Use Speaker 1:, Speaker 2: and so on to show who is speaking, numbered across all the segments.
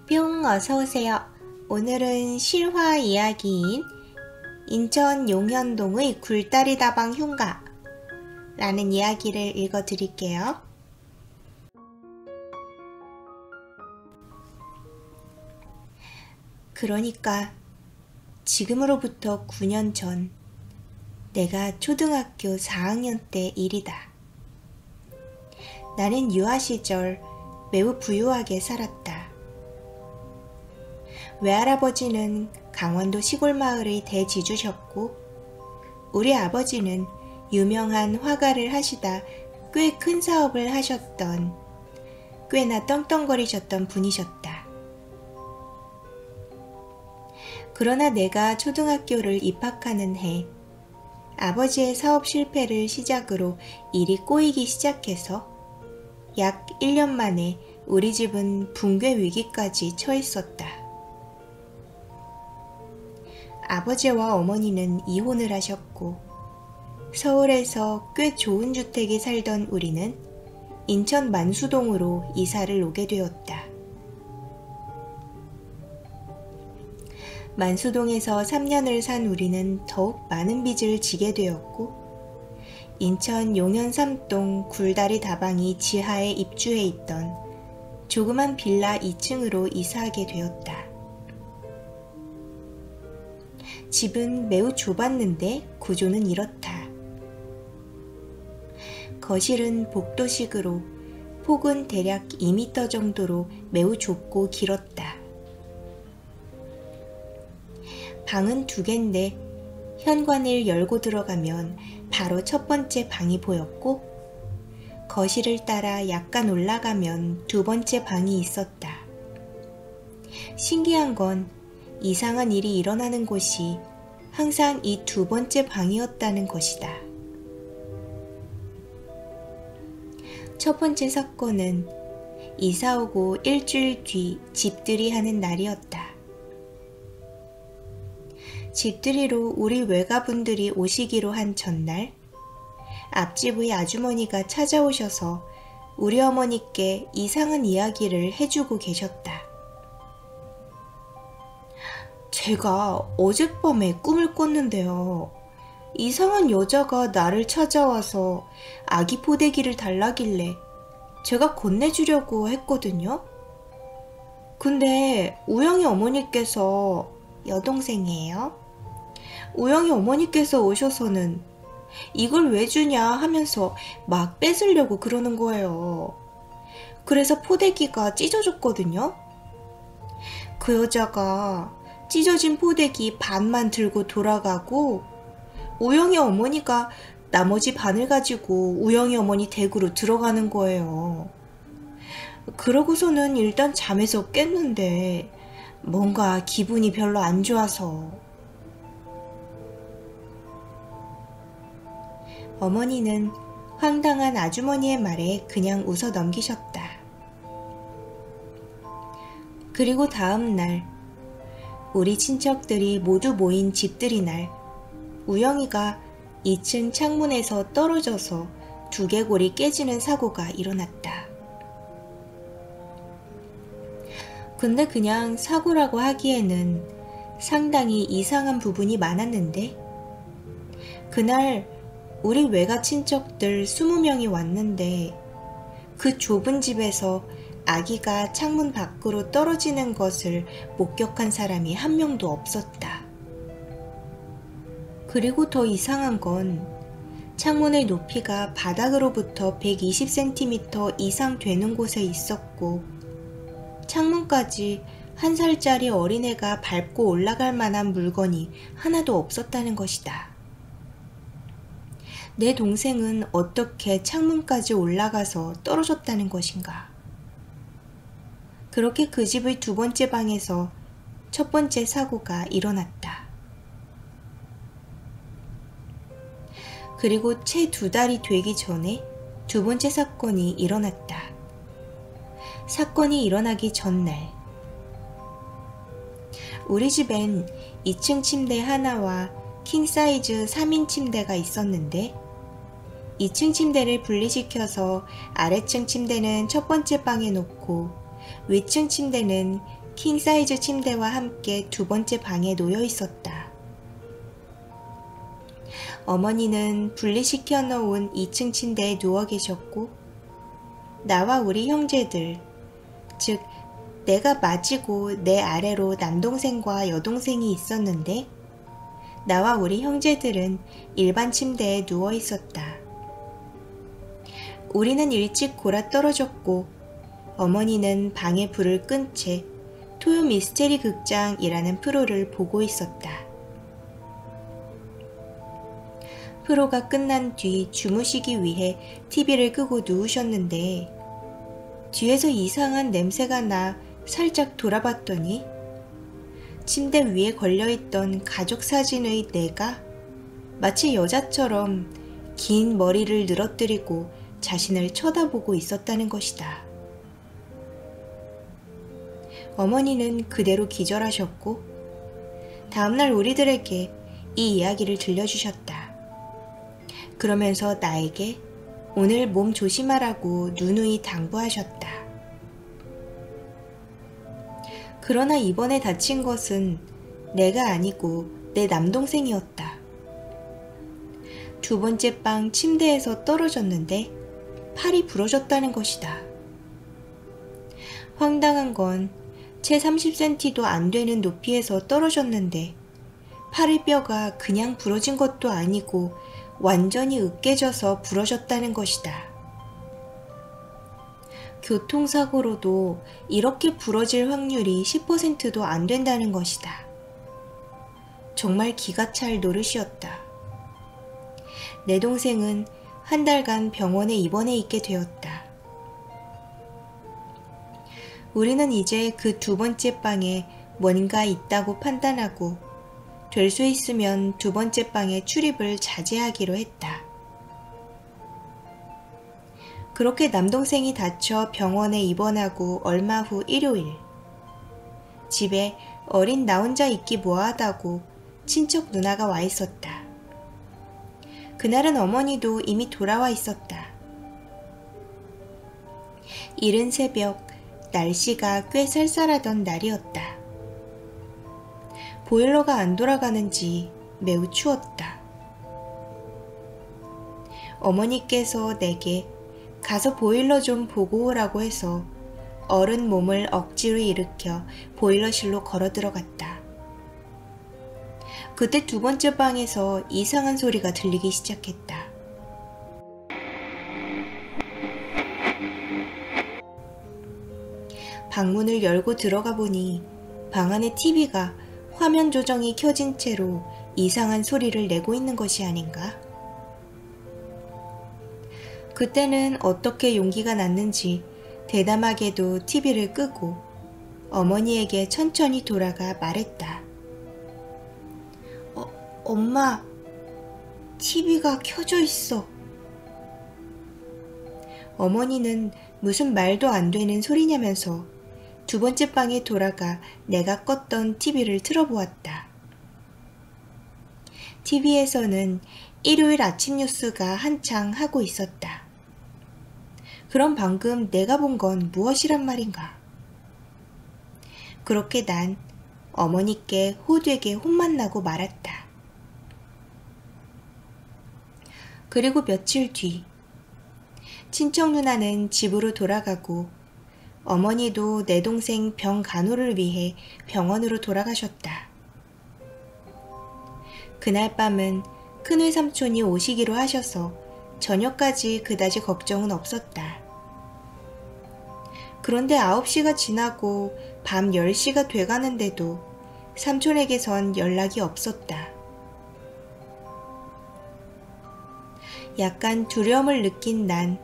Speaker 1: 뿅 어서오세요. 오늘은 실화 이야기인 인천 용현동의 굴다리 다방 흉가 라는 이야기를 읽어드릴게요. 그러니까 지금으로부터 9년 전 내가 초등학교 4학년 때 일이다. 나는 유아 시절 매우 부유하게 살았다. 외할아버지는 강원도 시골 마을의 대지주셨고 우리 아버지는 유명한 화가를 하시다 꽤 큰 사업을 하셨던 꽤나 떵떵거리셨던 분이셨다. 그러나 내가 초등학교를 입학하는 해 아버지의 사업 실패를 시작으로 일이 꼬이기 시작해서 약 1년 만에 우리 집은 붕괴 위기까지 처했었다. 아버지와 어머니는 이혼을 하셨고 서울에서 꽤 좋은 주택에 살던 우리는 인천 만수동으로 이사를 오게 되었다. 만수동에서 3년을 산 우리는 더욱 많은 빚을 지게 되었고 인천 용현 3동 굴다리 다방이 지하에 입주해 있던 조그만 빌라 2층으로 이사하게 되었다. 집은 매우 좁았는데 구조는 이렇다. 거실은 복도식으로 폭은 대략 2m 정도로 매우 좁고 길었다. 방은 2개인데 현관을 열고 들어가면 바로 첫 번째 방이 보였고 거실을 따라 약간 올라가면 2번째 방이 있었다. 신기한 건 이상한 일이 일어나는 곳이 항상 이 2번째 방이었다는 것이다. 첫 번째 사건은 이사 오고 일주일 뒤 집들이 하는 날이었다. 집들이로 우리 외가분들이 오시기로 한 전날 앞집의 아주머니가 찾아오셔서 우리 어머니께 이상한 이야기를 해주고 계셨다. 제가 어젯밤에 꿈을 꿨는데요. 이상한 여자가 나를 찾아와서 아기 포대기를 달라길래 제가 건네주려고 했거든요. 근데 우영이 어머니께서 여동생이에요. 우영이 어머니께서 오셔서는 이걸 왜 주냐 하면서 막 뺏으려고 그러는 거예요. 그래서 포대기가 찢어졌거든요. 그 여자가 찢어진 포대기 반만 들고 돌아가고 우영이 어머니가 나머지 반을 가지고 우영이 어머니 댁으로 들어가는 거예요. 그러고서는 일단 잠에서 깼는데 뭔가 기분이 별로 안 좋아서. 어머니는 황당한 아주머니의 말에 그냥 웃어 넘기셨다. 그리고 다음 날 우리 친척들이 모두 모인 집들이 날 우영이가 2층 창문에서 떨어져서 두개골이 깨지는 사고가 일어났다. 근데 그냥 사고라고 하기에는 상당히 이상한 부분이 많았는데 그날 우리 외가 친척들 20명이 왔는데 그 좁은 집에서 아기가 창문 밖으로 떨어지는 것을 목격한 사람이 한 명도 없었다. 그리고 더 이상한 건 창문의 높이가 바닥으로부터 120cm 이상 되는 곳에 있었고 창문까지 1살짜리 어린애가 밟고 올라갈 만한 물건이 하나도 없었다는 것이다. 내 동생은 어떻게 창문까지 올라가서 떨어졌다는 것인가? 그렇게 그 집의 2번째 방에서 첫 번째 사고가 일어났다. 그리고 채 2달이 되기 전에 2번째 사건이 일어났다. 사건이 일어나기 전날 우리 집엔 2층 침대 하나와 킹사이즈 3인 침대가 있었는데 2층 침대를 분리시켜서 아래층 침대는 첫 번째 방에 놓고 위층 침대는 킹사이즈 침대와 함께 두 번째 방에 놓여 있었다. 어머니는 분리시켜 놓은 2층 침대에 누워 계셨고, 나와 우리 형제들, 즉 내가 맞이고 내 아래로 남동생과 여동생이 있었는데, 나와 우리 형제들은 일반 침대에 누워 있었다. 우리는 일찍 골아 떨어졌고, 어머니는 방에 불을 끈 채 토요 미스테리 극장이라는 프로를 보고 있었다. 프로가 끝난 뒤 주무시기 위해 TV를 끄고 누우셨는데, 뒤에서 이상한 냄새가 나 살짝 돌아봤더니 침대 위에 걸려있던 가족 사진의 내가 마치 여자처럼 긴 머리를 늘어뜨리고 자신을 쳐다보고 있었다는 것이다. 어머니는 그대로 기절하셨고, 다음날 우리들에게 이 이야기를 들려주셨다. 그러면서 나에게 오늘 몸 조심하라고 누누이 당부하셨다. 그러나 이번에 다친 것은 내가 아니고 내 남동생이었다. 두 번째 방 침대에서 떨어졌는데 팔이 부러졌다는 것이다. 황당한 건 채 30cm도 안 되는 높이에서 떨어졌는데 팔의 뼈가 그냥 부러진 것도 아니고 완전히 으깨져서 부러졌다는 것이다. 교통사고로도 이렇게 부러질 확률이 10%도 안 된다는 것이다. 정말 기가 찰 노릇이었다. 내 동생은 한 달간 병원에 입원해 있게 되었다. 우리는 이제 그 두 번째 방에 뭔가 있다고 판단하고 될 수 있으면 두 번째 방의 출입을 자제하기로 했다. 그렇게 남동생이 다쳐 병원에 입원하고 얼마 후 일요일, 집에 어린 나 혼자 있기 뭐하다고 친척 누나가 와 있었다. 그날은 어머니도 이미 돌아와 있었다. 이른 새벽, 날씨가 꽤 쌀쌀하던 날이었다. 보일러가 안 돌아가는지 매우 추웠다. 어머니께서 내게 가서 보일러 좀 보고 오라고 해서 어른 몸을 억지로 일으켜 보일러실로 걸어 들어갔다. 그때 두 번째 방에서 이상한 소리가 들리기 시작했다. 방문을 열고 들어가 보니 방 안의 TV가 화면 조정이 켜진 채로 이상한 소리를 내고 있는 것이 아닌가? 그때는 어떻게 용기가 났는지 대담하게도 TV를 끄고 어머니에게 천천히 돌아가 말했다. 엄마, TV가 켜져 있어. 어머니는 무슨 말도 안 되는 소리냐면서 두 번째 방에 돌아가 내가 껐던 TV를 틀어보았다. TV에서는 일요일 아침 뉴스가 한창 하고 있었다. 그럼 방금 내가 본 건 무엇이란 말인가? 그렇게 난 어머니께 호되게 혼만 나고 말았다. 그리고 며칠 뒤, 친척 누나는 집으로 돌아가고 어머니도 내 동생 병 간호를 위해 병원으로 돌아가셨다. 그날 밤은 큰외삼촌이 오시기로 하셔서 저녁까지 그다지 걱정은 없었다. 그런데 9시가 지나고 밤 10시가 돼가는데도 삼촌에게선 연락이 없었다. 약간 두려움을 느낀 난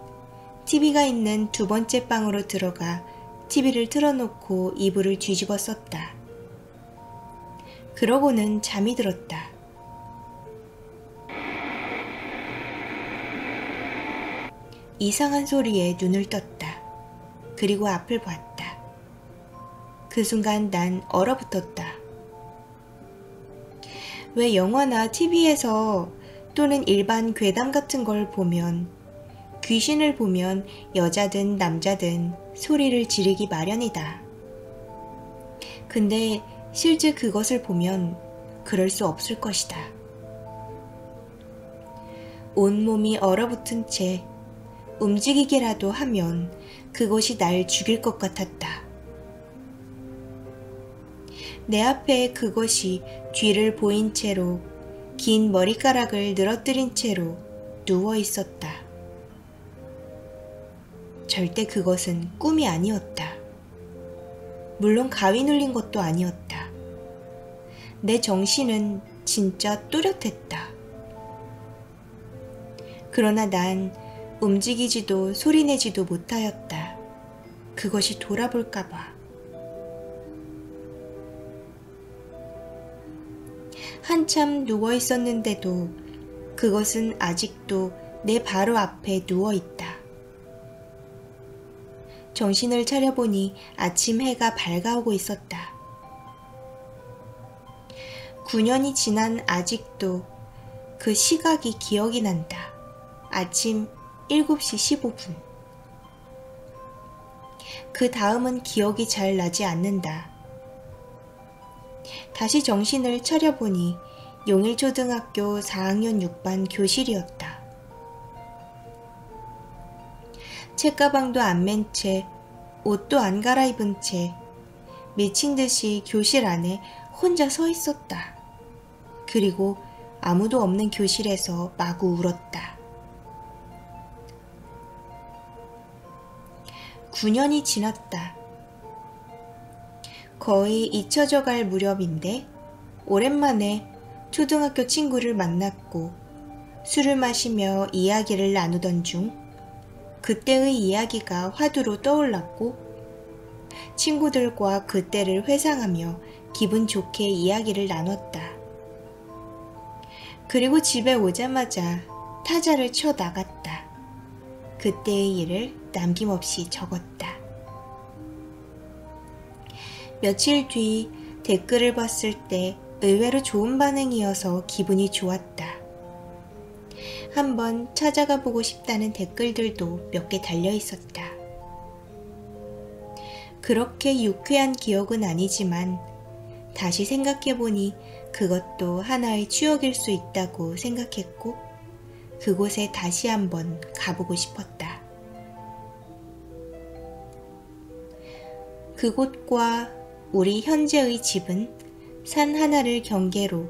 Speaker 1: TV가 있는 두 번째 방으로 들어가 TV를 틀어놓고 이불을 뒤집어 썼다. 그러고는 잠이 들었다. 이상한 소리에 눈을 떴다. 그리고 앞을 봤다. 그 순간 난 얼어붙었다. 왜 영화나 TV에서 또는 일반 괴담 같은 걸 보면 귀신을 보면 여자든 남자든 소리를 지르기 마련이다. 근데 실제 그것을 보면 그럴 수 없을 것이다. 온몸이 얼어붙은 채 움직이기라도 하면 그것이 날 죽일 것 같았다. 내 앞에 그것이 뒤를 보인 채로 긴 머리카락을 늘어뜨린 채로 누워 있었다. 절대 그것은 꿈이 아니었다. 물론 가위 눌린 것도 아니었다. 내 정신은 진짜 또렷했다. 그러나 난 움직이지도 소리내지도 못하였다. 그것이 돌아볼까봐. 한참 누워 있었는데도 그것은 아직도 내 바로 앞에 누워 있다. 정신을 차려보니 아침 해가 밝아오고 있었다. 9년이 지난 아직도 그 시각이 기억이 난다. 아침 7시 15분. 그 다음은 기억이 잘 나지 않는다. 다시 정신을 차려보니 용일초등학교 4학년 6반 교실이었다. 책가방도 안 맨 채, 옷도 안 갈아입은 채 미친 듯이 교실 안에 혼자 서 있었다. 그리고 아무도 없는 교실에서 마구 울었다. 9년이 지났다. 거의 잊혀져 갈 무렵인데 오랜만에 초등학교 친구를 만났고 술을 마시며 이야기를 나누던 중 그때의 이야기가 화두로 떠올랐고 친구들과 그때를 회상하며 기분 좋게 이야기를 나눴다. 그리고 집에 오자마자 타자를 쳐 나갔다. 그때의 일을 남김없이 적었다. 며칠 뒤 댓글을 봤을 때 의외로 좋은 반응이어서 기분이 좋았다. 한번 찾아가 보고 싶다는 댓글들도 몇 개 달려 있었다. 그렇게 유쾌한 기억은 아니지만 다시 생각해보니 그것도 하나의 추억일 수 있다고 생각했고 그곳에 다시 한번 가보고 싶었다. 그곳과 우리 현재의 집은 산 하나를 경계로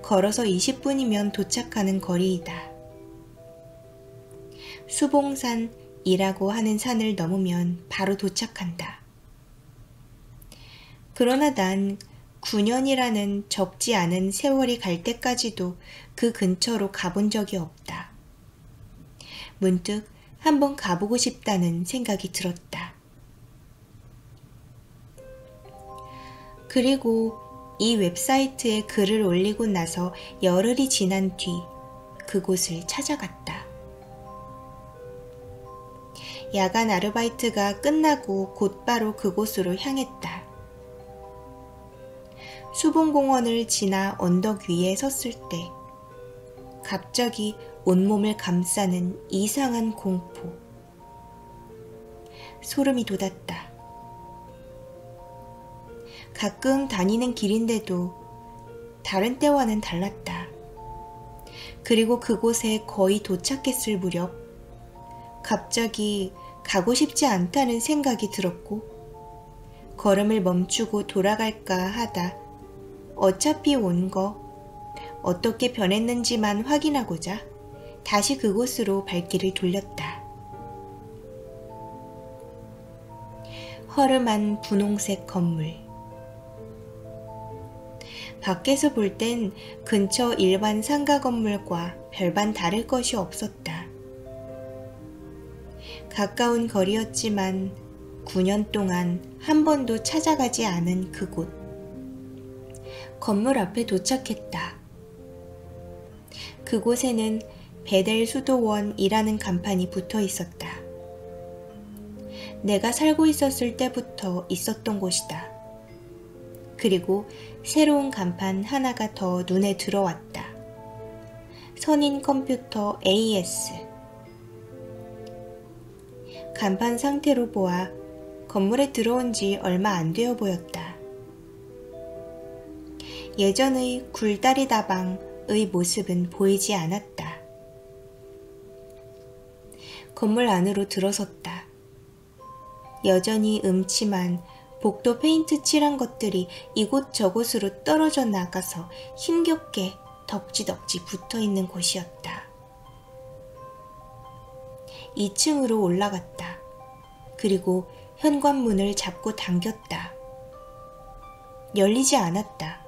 Speaker 1: 걸어서 20분이면 도착하는 거리이다. 수봉산이라고 하는 산을 넘으면 바로 도착한다. 그러나 난 9년이라는 적지 않은 세월이 갈 때까지도 그 근처로 가본 적이 없다. 문득 한번 가보고 싶다는 생각이 들었다. 그리고 이 웹사이트에 글을 올리고 나서 열흘이 지난 뒤 그곳을 찾아갔다. 야간 아르바이트가 끝나고 곧바로 그곳으로 향했다. 수봉공원을 지나 언덕 위에 섰을 때 갑자기 온몸을 감싸는 이상한 공포. 소름이 돋았다. 가끔 다니는 길인데도 다른 때와는 달랐다. 그리고 그곳에 거의 도착했을 무렵 갑자기 가고 싶지 않다는 생각이 들었고 걸음을 멈추고 돌아갈까 하다 어차피 온 거 어떻게 변했는지만 확인하고자 다시 그곳으로 발길을 돌렸다. 허름한 분홍색 건물. 밖에서 볼 땐 근처 일반 상가 건물과 별반 다를 것이 없었다. 가까운 거리였지만 9년 동안 한 번도 찾아가지 않은 그곳. 건물 앞에 도착했다. 그곳에는 베델 수도원이라는 간판이 붙어 있었다. 내가 살고 있었을 때부터 있었던 곳이다. 그리고 새로운 간판 하나가 더 눈에 들어왔다. 선인 컴퓨터 AS. 간판 상태로 보아 건물에 들어온 지 얼마 안 되어 보였다. 예전의 굴다리 다방의 모습은 보이지 않았다. 건물 안으로 들어섰다. 여전히 음침한 복도 페인트 칠한 것들이 이곳저곳으로 떨어져 나가서 힘겹게 덕지덕지 붙어있는 곳이었다. 2층으로 올라갔다. 그리고 현관문을 잡고 당겼다. 열리지 않았다.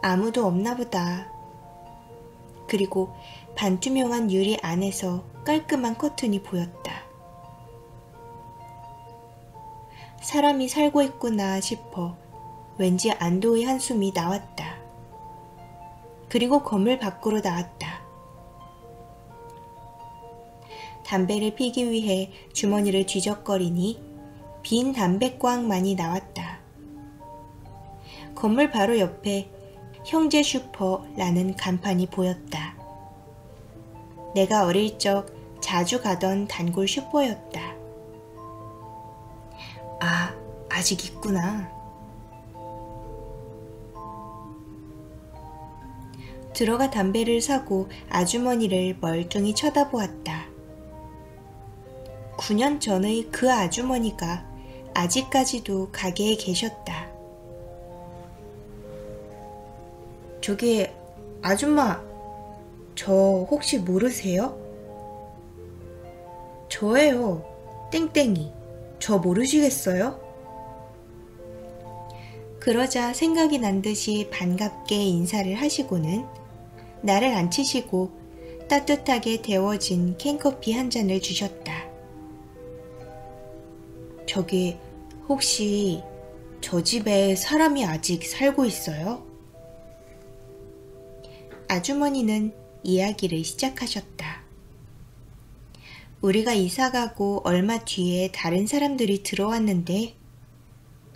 Speaker 1: 아무도 없나 보다. 그리고 반투명한 유리 안에서 깔끔한 커튼이 보였다. 사람이 살고 있구나 싶어 왠지 안도의 한숨이 나왔다. 그리고 건물 밖으로 나왔다. 담배를 피기 위해 주머니를 뒤적거리니 빈 담배꽝만이 나왔다. 건물 바로 옆에 형제 슈퍼라는 간판이 보였다. 내가 어릴 적 자주 가던 단골 슈퍼였다. 아, 아직 있구나. 들어가 담배를 사고 아주머니를 멀뚱히 쳐다보았다. 9년 전의 그 아주머니가 아직까지도 가게에 계셨다. 저기, 아줌마, 저 혹시 모르세요? 저예요, 땡땡이. 저 모르시겠어요? 그러자 생각이 난 듯이 반갑게 인사를 하시고는 나를 앉히시고 따뜻하게 데워진 캔커피 한 잔을 주셨다. 저기, 혹시 저 집에 사람이 아직 살고 있어요? 아주머니는 이야기를 시작하셨다. 우리가 이사가고 얼마 뒤에 다른 사람들이 들어왔는데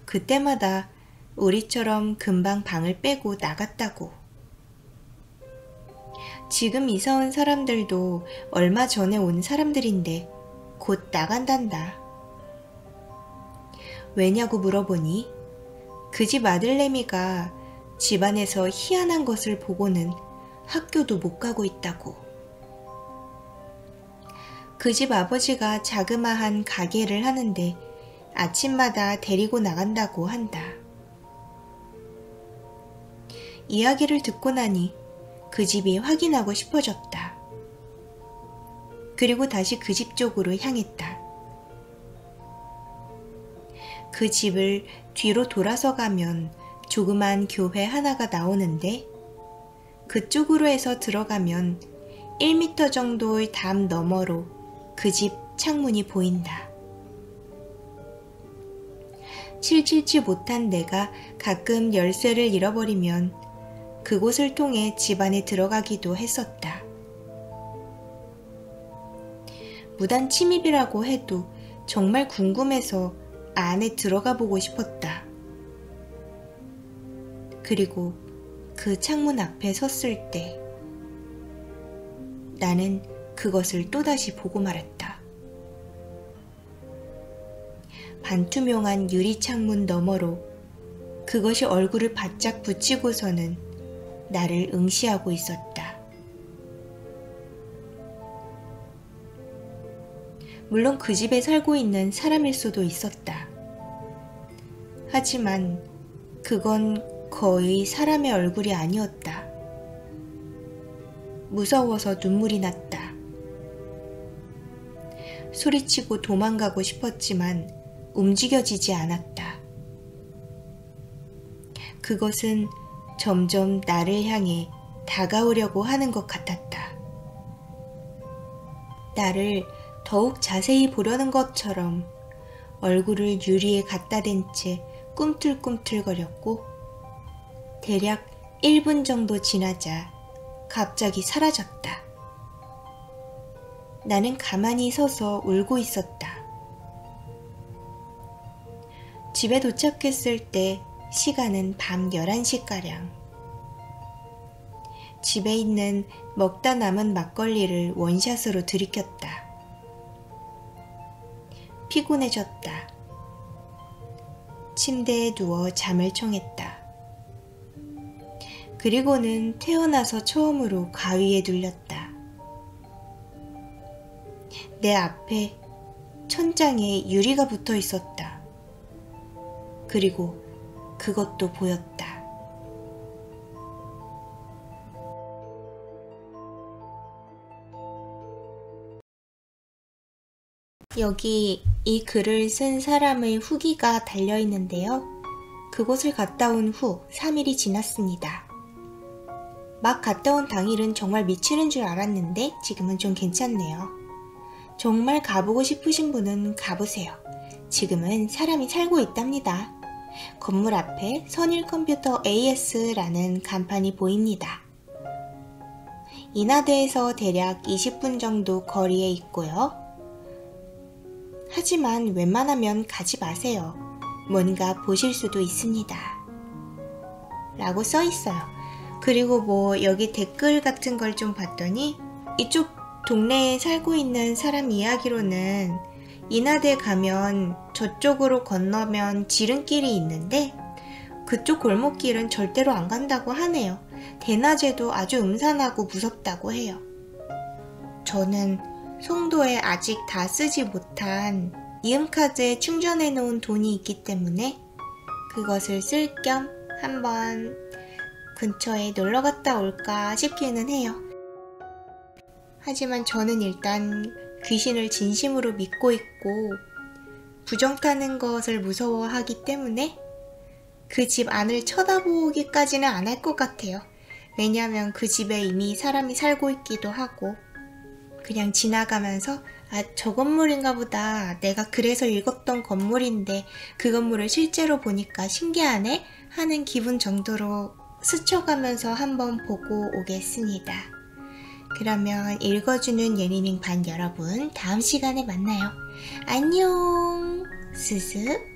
Speaker 1: 그때마다 우리처럼 금방 방을 빼고 나갔다고. 지금 이사 온 사람들도 얼마 전에 온 사람들인데 곧 나간단다. 왜냐고 물어보니 그 집 아들내미가 집안에서 희한한 것을 보고는 학교도 못 가고 있다고. 그 집 아버지가 자그마한 가게를 하는데 아침마다 데리고 나간다고 한다. 이야기를 듣고 나니 그 집이 확인하고 싶어졌다. 그리고 다시 그 집 쪽으로 향했다. 그 집을 뒤로 돌아서 가면 조그만 교회 하나가 나오는데 그쪽으로 해서 들어가면 1m 정도의 담 너머로 그 집 창문이 보인다. 칠칠치 못한 내가 가끔 열쇠를 잃어버리면 그곳을 통해 집 안에 들어가기도 했었다. 무단 침입이라고 해도 정말 궁금해서 안에 들어가 보고 싶었다. 그리고 그 창문 앞에 섰을 때 나는 그것을 또다시 보고 말았다. 반투명한 유리창문 너머로 그것이 얼굴을 바짝 붙이고서는 나를 응시하고 있었다. 물론 그 집에 살고 있는 사람일 수도 있었다. 하지만 그건 거의 사람의 얼굴이 아니었다. 무서워서 눈물이 났다. 소리치고 도망가고 싶었지만 움직여지지 않았다. 그것은 점점 나를 향해 다가오려고 하는 것 같았다. 나를 더욱 자세히 보려는 것처럼 얼굴을 유리에 갖다 댄 채 꿈틀꿈틀거렸고 대략 1분 정도 지나자 갑자기 사라졌다. 나는 가만히 서서 울고 있었다. 집에 도착했을 때 시간은 밤 11시가량. 집에 있는 먹다 남은 막걸리를 원샷으로 들이켰다. 피곤해졌다. 침대에 누워 잠을 청했다. 그리고는 태어나서 처음으로 가위에 눌렸다. 내 앞에 천장에 유리가 붙어 있었다. 그리고 그것도 보였다. 여기 이 글을 쓴 사람의 후기가 달려 있는데요. 그곳을 갔다 온 후 3일이 지났습니다. 막 갔다 온 당일은 정말 미치는 줄 알았는데 지금은 좀 괜찮네요. 정말 가보고 싶으신 분은 가보세요. 지금은 사람이 살고 있답니다. 건물 앞에 선일컴퓨터 AS라는 간판이 보입니다. 인하대에서 대략 20분 정도 거리에 있고요. 하지만 웬만하면 가지 마세요. 뭔가 보실 수도 있습니다. 라고 써 있어요. 그리고 뭐 여기 댓글 같은 걸 좀 봤더니 이쪽 동네에 살고 있는 사람 이야기로는 인하대 가면 저쪽으로 건너면 지름길이 있는데 그쪽 골목길은 절대로 안 간다고 하네요. 대낮에도 아주 음산하고 무섭다고 해요. 저는 송도에 아직 다 쓰지 못한 이음카드에 충전해 놓은 돈이 있기 때문에 그것을 쓸 겸 한번 근처에 놀러 갔다 올까 싶기는 해요. 하지만 저는 일단 귀신을 진심으로 믿고 있고 부정 타는 것을 무서워하기 때문에 그 집 안을 쳐다보기까지는 안 할 것 같아요. 왜냐하면 그 집에 이미 사람이 살고 있기도 하고 그냥 지나가면서 아, 저 건물인가 보다. 내가 그래서 읽었던 건물인데 그 건물을 실제로 보니까 신기하네 하는 기분 정도로 스쳐가면서 한번 보고 오겠습니다. 그러면 읽어주는 예리밍 반 여러분 다음 시간에 만나요. 안녕. 스스.